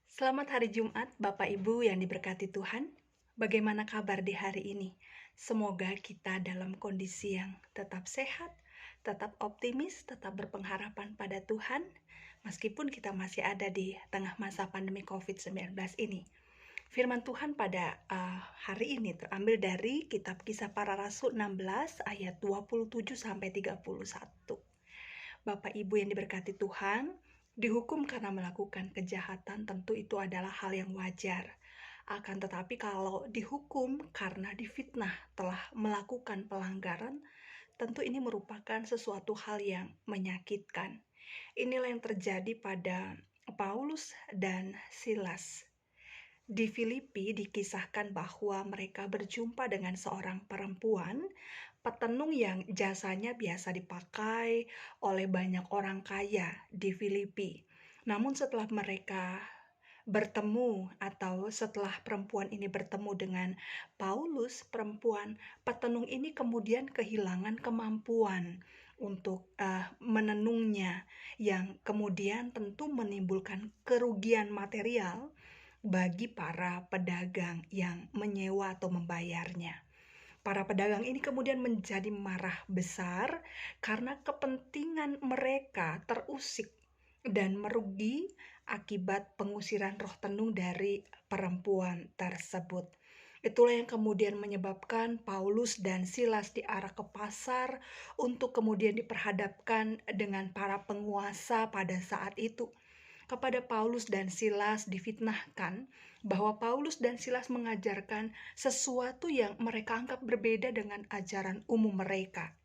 Selamat hari Jumat, Bapak Ibu yang diberkati Tuhan. Bagaimana kabar di hari ini? Semoga kita dalam kondisi yang tetap sehat, tetap optimis, tetap berpengharapan pada Tuhan, meskipun kita masih ada di tengah masa pandemi COVID-19 ini. Firman Tuhan pada hari ini terambil dari kitab Kisah Para Rasul 16 ayat 27 sampai 31. Bapak Ibu yang diberkati Tuhan, dihukum karena melakukan kejahatan tentu itu adalah hal yang wajar. Akan tetapi kalau dihukum karena difitnah telah melakukan pelanggaran, tentu ini merupakan sesuatu hal yang menyakitkan. Inilah yang terjadi pada Paulus dan Silas. Di Filipi dikisahkan bahwa mereka berjumpa dengan seorang perempuan petenung yang jasanya biasa dipakai oleh banyak orang kaya di Filipi. Namun setelah mereka bertemu atau setelah perempuan ini bertemu dengan Paulus, perempuan petenung ini kemudian kehilangan kemampuan untuk menenungnya, yang kemudian tentu menimbulkan kerugian material bagi para pedagang yang menyewa atau membayarnya. Para pedagang ini kemudian menjadi marah besar karena kepentingan mereka terusik dan merugi akibat pengusiran roh tenung dari perempuan tersebut. Itulah yang kemudian menyebabkan Paulus dan Silas diarak ke pasar untuk kemudian diperhadapkan dengan para penguasa pada saat itu. Kepada Paulus dan Silas difitnahkan bahwa Paulus dan Silas mengajarkan sesuatu yang mereka anggap berbeda dengan ajaran umum mereka.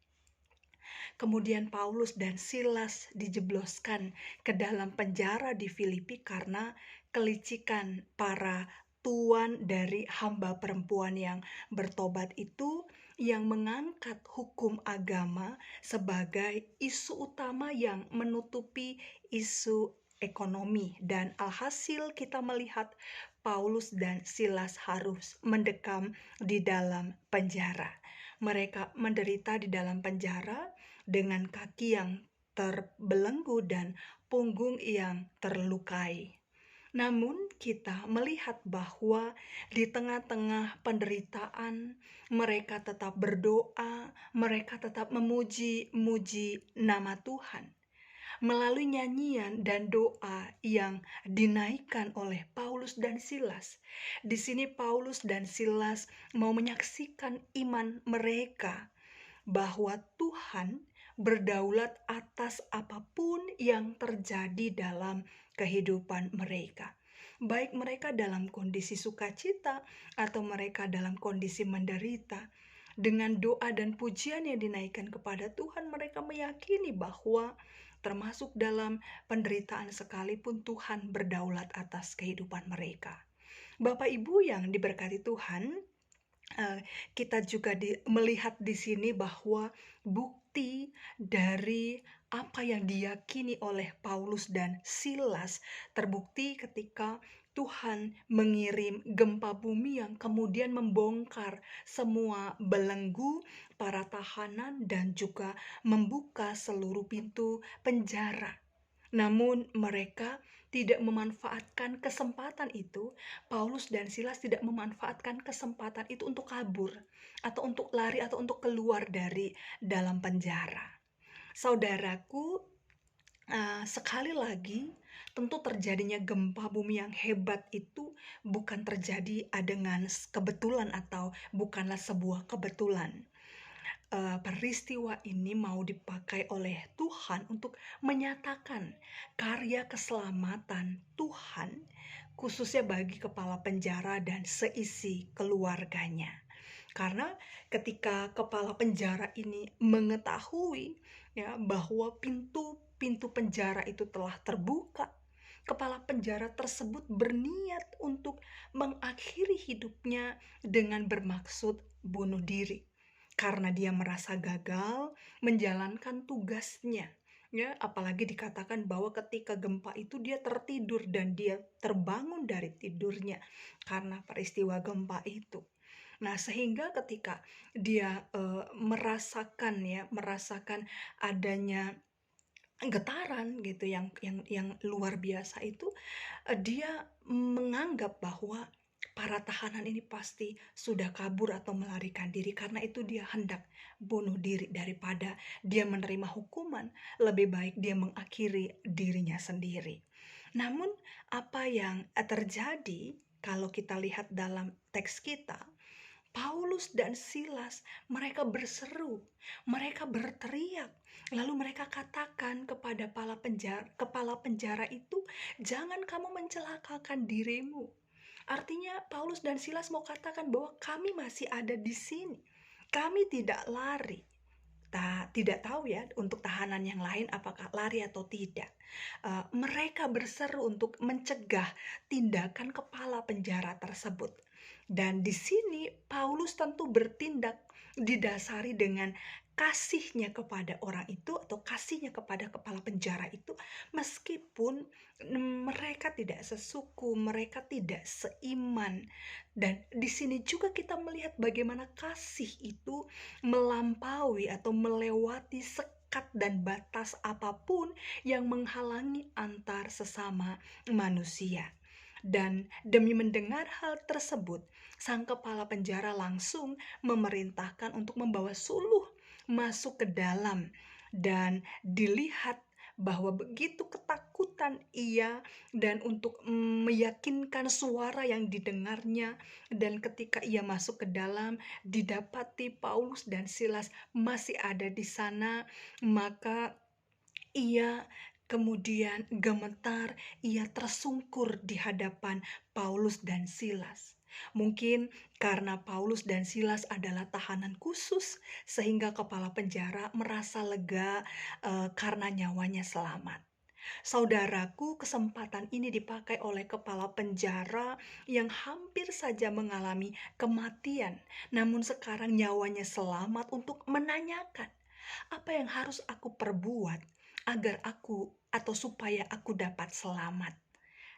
Kemudian Paulus dan Silas dijebloskan ke dalam penjara di Filipi karena kelicikan para tuan dari hamba perempuan yang bertobat itu, yang mengangkat hukum agama sebagai isu utama yang menutupi isu ekonomi. Dan alhasil kita melihat Paulus dan Silas harus mendekam di dalam penjara. Mereka menderita di dalam penjara dengan kaki yang terbelenggu dan punggung yang terlukai. Namun kita melihat bahwa di tengah-tengah penderitaan mereka tetap berdoa, mereka tetap memuji nama Tuhan. Melalui nyanyian dan doa yang dinaikkan oleh Paulus dan Silas. Di sini Paulus dan Silas mau menyaksikan iman mereka bahwa Tuhan berdaulat atas apapun yang terjadi dalam kehidupan mereka. Baik mereka dalam kondisi sukacita atau mereka dalam kondisi menderita. Dengan doa dan pujian yang dinaikkan kepada Tuhan, mereka meyakini bahwa termasuk dalam penderitaan sekalipun Tuhan berdaulat atas kehidupan mereka. Bapak Ibu yang diberkati Tuhan, kita juga melihat di sini bahwa bukti dari apa yang diyakini oleh Paulus dan Silas terbukti ketika Tuhan mengirim gempa bumi yang kemudian membongkar semua belenggu para tahanan dan juga membuka seluruh pintu penjara. Namun mereka tidak memanfaatkan kesempatan itu. Paulus dan Silas tidak memanfaatkan kesempatan itu untuk kabur atau untuk lari atau untuk keluar dari dalam penjara. Saudaraku, sekali lagi tentu terjadinya gempa bumi yang hebat itu bukan terjadi dengan kebetulan atau bukanlah sebuah kebetulan. Peristiwa ini mau dipakai oleh Tuhan untuk menyatakan karya keselamatan Tuhan khususnya bagi kepala penjara dan seisi keluarganya. Karena ketika kepala penjara ini mengetahui bahwa pintu penjara itu telah terbuka, kepala penjara tersebut berniat untuk mengakhiri hidupnya dengan bermaksud bunuh diri. Karena dia merasa gagal menjalankan tugasnya. Apalagi dikatakan bahwa ketika gempa itu dia tertidur dan dia terbangun dari tidurnya karena peristiwa gempa itu. Nah, sehingga ketika dia merasakan adanya getaran gitu yang luar biasa itu, dia menganggap bahwa para tahanan ini pasti sudah kabur atau melarikan diri, karena itu dia hendak bunuh diri daripada dia menerima hukuman, lebih baik dia mengakhiri dirinya sendiri. Namun apa yang terjadi kalau kita lihat dalam teks kita, Paulus dan Silas, mereka berseru, mereka berteriak, lalu mereka katakan kepada kepala penjara itu, "Jangan kamu mencelakakan dirimu." Artinya Paulus dan Silas mau katakan bahwa kami masih ada di sini. Kami tidak lari. Tidak tahu ya untuk tahanan yang lain apakah lari atau tidak. Mereka berseru untuk mencegah tindakan kepala penjara tersebut. Dan di sini Paulus tentu bertindak didasari dengan kasihnya kepada orang itu atau kasihnya kepada kepala penjara itu, meskipun mereka tidak sesuku, mereka tidak seiman. Dan di sini juga kita melihat bagaimana kasih itu melampaui atau melewati sekat dan batas apapun yang menghalangi antar sesama manusia. Dan demi mendengar hal tersebut, sang kepala penjara langsung memerintahkan untuk membawa Suluh masuk ke dalam, dan dilihat bahwa begitu ketakutan ia, dan untuk meyakinkan suara yang didengarnya, dan ketika ia masuk ke dalam didapati Paulus dan Silas masih ada di sana, maka ia kemudian gemetar, ia tersungkur di hadapan Paulus dan Silas. Mungkin karena Paulus dan Silas adalah tahanan khusus, sehingga kepala penjara merasa lega karena nyawanya selamat. Saudaraku, kesempatan ini dipakai oleh kepala penjara yang hampir saja mengalami kematian, namun sekarang nyawanya selamat untuk menanyakan, apa yang harus aku perbuat agar aku atau supaya aku dapat selamat?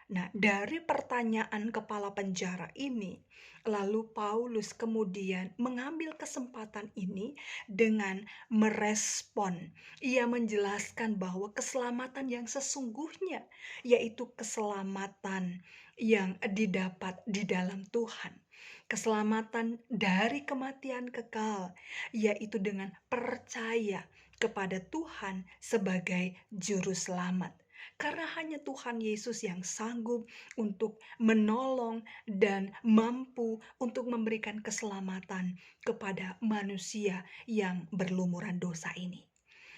Nah, dari pertanyaan kepala penjara ini, lalu Paulus kemudian mengambil kesempatan ini dengan merespon. Ia menjelaskan bahwa keselamatan yang sesungguhnya, yaitu keselamatan yang didapat di dalam Tuhan. Keselamatan dari kematian kekal, yaitu dengan percaya kepada Tuhan sebagai juru selamat. Karena hanya Tuhan Yesus yang sanggup untuk menolong dan mampu untuk memberikan keselamatan kepada manusia yang berlumuran dosa ini.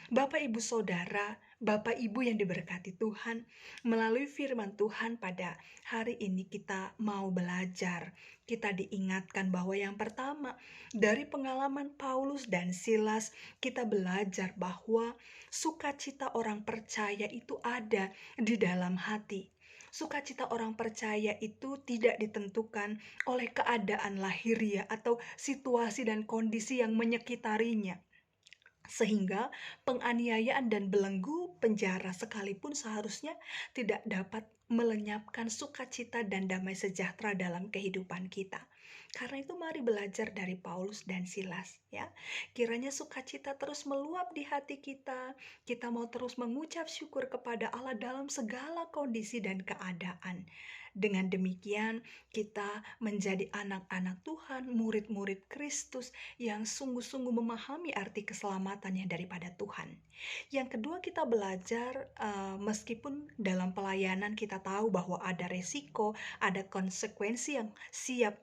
Bapak Ibu Saudara, Bapak Ibu yang diberkati Tuhan, melalui firman Tuhan pada hari ini kita mau belajar. Kita diingatkan bahwa yang pertama, dari pengalaman Paulus dan Silas, kita belajar bahwa sukacita orang percaya itu ada di dalam hati. Sukacita orang percaya itu tidak ditentukan oleh keadaan lahiriah atau situasi dan kondisi yang menyekitarinya. Sehingga penganiayaan dan belenggu penjara sekalipun seharusnya tidak dapat melenyapkan sukacita dan damai sejahtera dalam kehidupan kita. Karena itu mari belajar dari Paulus dan Silas ya. Kiranya sukacita terus meluap di hati kita. Kita mau terus mengucap syukur kepada Allah dalam segala kondisi dan keadaan. Dengan demikian kita menjadi anak-anak Tuhan, murid-murid Kristus yang sungguh-sungguh memahami arti keselamatannya daripada Tuhan. Yang kedua, kita belajar meskipun dalam pelayanan kita tahu bahwa ada resiko, ada konsekuensi yang siap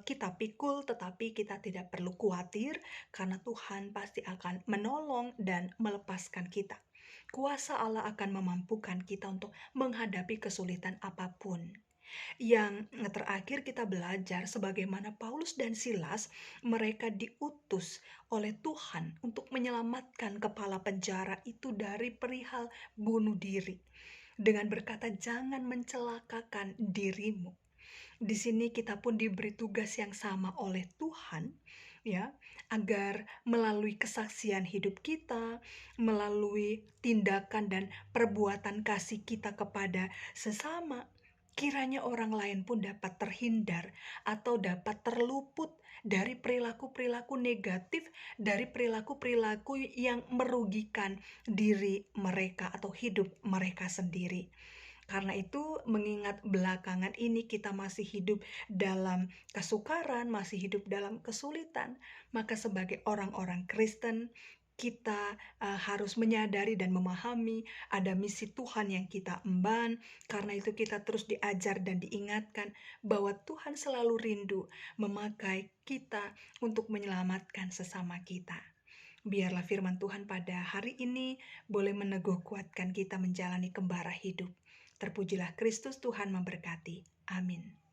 kita pikul, tetapi kita tidak perlu khawatir karena Tuhan pasti akan menolong dan melepaskan kita. Kuasa Allah akan memampukan kita untuk menghadapi kesulitan apapun. Yang terakhir kita belajar sebagaimana Paulus dan Silas, mereka diutus oleh Tuhan untuk menyelamatkan kepala penjara itu dari perihal bunuh diri. Dengan berkata, jangan mencelakakan dirimu. Di sini kita pun diberi tugas yang sama oleh Tuhan, ya, agar melalui kesaksian hidup kita, melalui tindakan dan perbuatan kasih kita kepada sesama, kiranya orang lain pun dapat terhindar atau dapat terluput dari perilaku-perilaku negatif, dari perilaku-perilaku yang merugikan diri mereka atau hidup mereka sendiri. Karena itu, mengingat belakangan ini kita masih hidup dalam kesukaran, masih hidup dalam kesulitan, maka sebagai orang-orang Kristen, kita harus menyadari dan memahami ada misi Tuhan yang kita emban. Karena itu kita terus diajar dan diingatkan bahwa Tuhan selalu rindu memakai kita untuk menyelamatkan sesama kita. Biarlah firman Tuhan pada hari ini boleh meneguh kuatkan kita menjalani kembara hidup. Terpujilah Kristus, Tuhan memberkati. Amin.